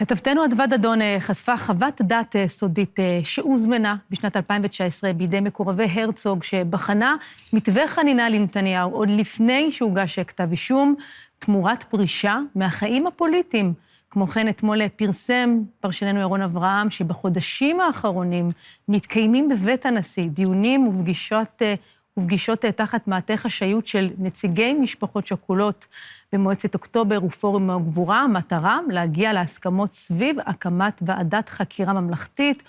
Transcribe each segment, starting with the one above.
כתבתנו אדוה דדון חשפה חוות דעת סודית שהוזמנה בשנת 2019 בידי מקורבי הרצוג, שבחנה מתווה חנינה לנתניהו עוד לפני שהוגש כתב אישום, תמורת פרישה מהחיים הפוליטיים. כמו כן, אתמול פרסם פרשננו ירון אברהם שבחודשים האחרונים מתקיימים בבית הנשיא דיונים ופגישות תחת מעטה חשאיות של נציגי משפחות שכולות במועצת אוקטובר ופורום הגבורה. המטרה להגיע להסכמות סביב הקמת ועדת חקירה ממלכתית,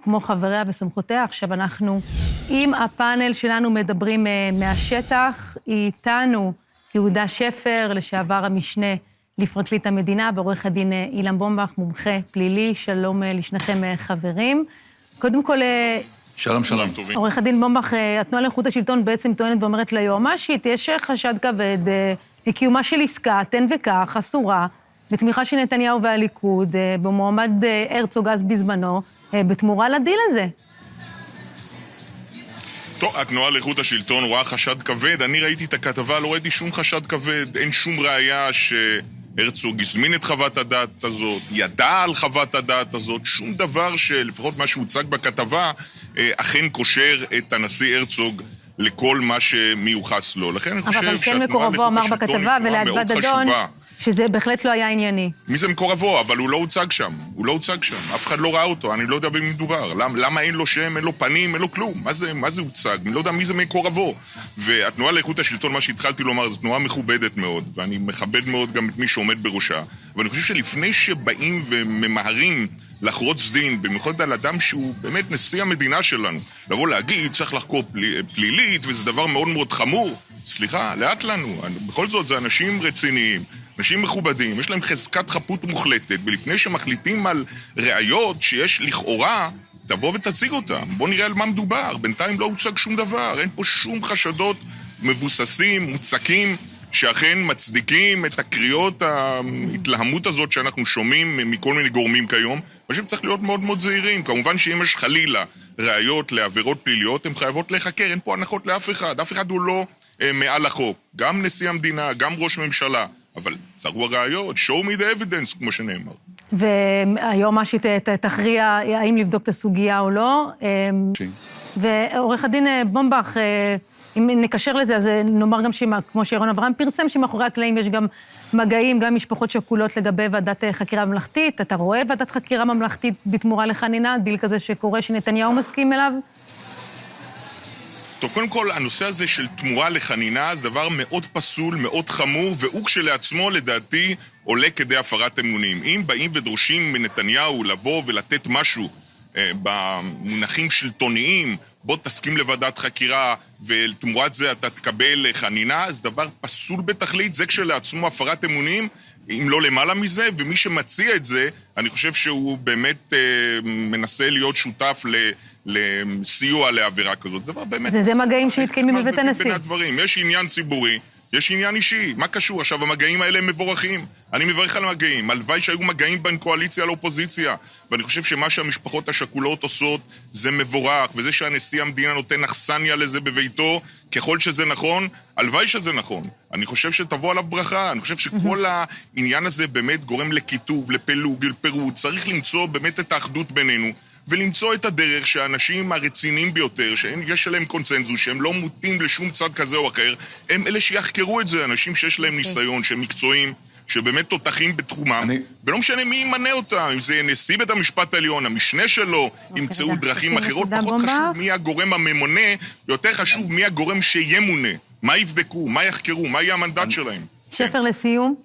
כמו חבריה וסמכותיה. עכשיו אנחנו עם הפאנל שלנו מדברים מהשטח. איתנו יהודה שפר, לשעבר המשנה לפרקליט המדינה, ועורך הדין אילן בומבך, מומחה פלילי. שלום לשניכם חברים. קודם כל, שלום, שלום, טובים. עורך הדין בומבך, התנועה לאיכות השלטון בעצם טוענת ואומרת ליועמ"שית, יש חשד כבד לקיומה של עסקה, תן וכך, אסורה, בתמיכה של נתניהו והליכוד, במועמד הרצוג אז בזמנו, בתמורה לדיל הזה. טוב, התנועה לאיכות השלטון רואה חשד כבד. אני ראיתי את הכתבה, לא ראיתי שום חשד כבד. אין שום ראייה שהרצוג הזמין את חוות הדעת הזאת, ידע על חוות הדעת הזאת, שום דבר שלפחות מה שהוצג בכתבה אכן קושר את הנשיא הרצוג לכל מה שמיוחס לו. לכן אני חושב אבל כן מקורבו אמר בכתבה ולאדוה דדון שזה בהחלט לא היה ענייני. מי זה מקורבו? אבל הוא לא הוצג שם. הוא לא הוצג שם. אף אחד לא ראה אותו. אני לא יודע במי מדובר. למה אין לו שם, אין לו פנים, אין לו כלום? מה זה הוצג? אני לא יודע מי זה מקורבו. והתנועה לאיכות השלטון, מה שהתחלתי לומר, זו תנועה מכובדת מאוד, ואני מכבד מאוד גם את מי שעומד בראשה. ואני חושב שלפני שבאים וממהרים לחרוץ דין, במיוחד על אדם שהוא באמת נשיא המדינה שלנו, לבוא להגיד, צריך לחקור פלילית, וזה דבר מאוד מאוד חמור. סליחה, לאט לנו. בכל זאת, זה אנשים רציניים, אנשים מכובדים, יש להם חזקת חפות מוחלטת, ולפני שמחליטים על ראיות שיש לכאורה, תבוא ותציג אותם. בוא נראה על מה מדובר. בינתיים לא הוצג שום דבר. אין פה שום חשדות מבוססים, מוצקים, שאכן מצדיקים את הקריאות, ההתלהמות הזאת שאנחנו שומעים מכל מיני גורמים כיום. אני חושב שצריך להיות מאוד מאוד זהירים. כמובן שאם יש חלילה ראיות לעבירות פליליות, הן חייבות להיחקר. אין פה הנחות לאף אחד. אף אחד הוא לא מעל החוק. גם נשיא המדינה, גם ראש ממשלה. אבל צרו הראיות, show me the evidence, כמו שנאמר. והיועמ"שית תכריע האם לבדוק את הסוגיה או לא. ועורך הדין בומבך, אם נקשר לזה, אז נאמר גם כמו שירון אברהם פרסם, שמאחורי הקלעים יש גם מגעים, גם משפחות שכולות לגבי ועדת חקירה ממלכתית. אתה רואה ועדת חקירה ממלכתית בתמורה לחנינה, דיל כזה שקורה שנתניהו מסכים אליו? טוב, קודם כל, הנושא הזה של תמורה לחנינה זה דבר מאוד פסול, מאוד חמור, והוא כשלעצמו, לדעתי, עולה כדי הפרת אמונים. אם באים ודרושים מנתניהו לבוא ולתת משהו במונחים שלטוניים, בוא תסכים לוועדת חקירה, ותמורת זה אתה תקבל חנינה, זה דבר פסול בתכלית, זה כשלעצמו הפרת אמונים, אם לא למעלה מזה, ומי שמציע את זה, אני חושב שהוא באמת מנסה להיות שותף לסיוע לעבירה כזאת. זה באמת... זה מגעים שהתקיימים בבית הנשיא. יש עניין ציבורי, יש עניין אישי. מה קשור? עכשיו, המגעים האלה הם מבורכים. אני מברך על המגעים. הלוואי שהיו מגעים בין קואליציה לאופוזיציה. ואני חושב שמה שהמשפחות השכולות עושות זה מבורך, וזה שהנשיא המדינה נותן אכסניה לזה בביתו, ככל שזה נכון, הלוואי שזה נכון. אני חושב שתבוא עליו ברכה. אני חושב שכל העניין הזה באמת גורם לקיטוב, לפלוג, לפירוד. צריך למצוא באמת את האחדות בינינו. ולמצוא את הדרך שהאנשים הרציניים ביותר, שיש עליהם קונצנזוס, שהם לא מוטים לשום צד כזה או אחר, הם אלה שיחקרו את זה, אנשים שיש להם ניסיון, שהם מקצועיים, שבאמת תותחים בתחומם, ולא משנה מי ימנה אותם, אם זה נשיא בית המשפט העליון, המשנה שלו, ימצאו דרכים אחרות, פחות חשוב מי הגורם הממונה, יותר חשוב מי הגורם שימונה, מה יבדקו, מה יחקרו, מה יהיה המנדט שלהם. שפר לסיום.